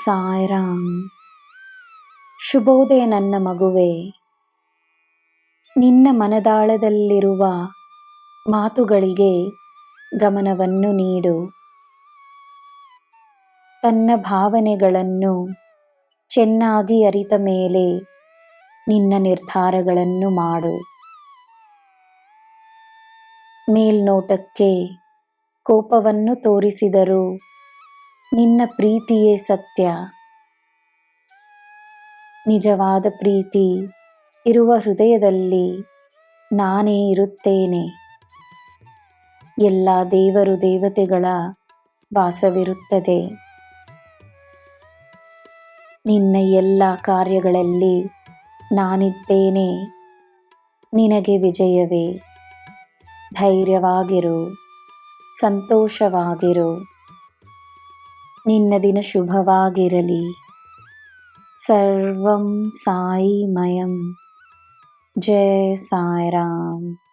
ಸಾಯಿರಾಮ್. ಶುಭೋದಯ ನನ್ನ ಮಗುವೆ. ನಿನ್ನ ಮನದಾಳದಲ್ಲಿರುವ ಮಾತುಗಳಿಗೆ ಗಮನವನ್ನು ನೀಡು. ತನ್ನ ಭಾವನೆಗಳನ್ನು ಚೆನ್ನಾಗಿ ಅರಿತ ಮೇಲೆ ನಿನ್ನ ನಿರ್ಧಾರಗಳನ್ನು ಮಾಡು. ಮೇಲ್ನೋಟಕ್ಕೆ ಕೋಪವನ್ನು ತೋರಿಸಿದರೂ ನಿನ್ನ ಪ್ರೀತಿಯೇ ಸತ್ಯ. ನಿಜವಾದ ಪ್ರೀತಿ ಇರುವ ಹೃದಯದಲ್ಲಿ ನಾನೇ ಇರುತ್ತೇನೆ. ಎಲ್ಲ ದೇವರು ದೇವತೆಗಳ ವಾಸವಿರುತ್ತದೆ. ನಿನ್ನ ಎಲ್ಲ ಕಾರ್ಯಗಳಲ್ಲಿ ನಾನಿದ್ದೇನೆ. ನಿನಗೆ ವಿಜಯವೇ. ಧೈರ್ಯವಾಗಿರು, ಸಂತೋಷವಾಗಿರು. ನಿನ್ನ ದಿನ ಶುಭವಾಗಿರಲಿ. ಸರ್ವಂ ಸಾಯಿಮಯಂ. ಜೈ ಸಾಯಿರಾಮ್.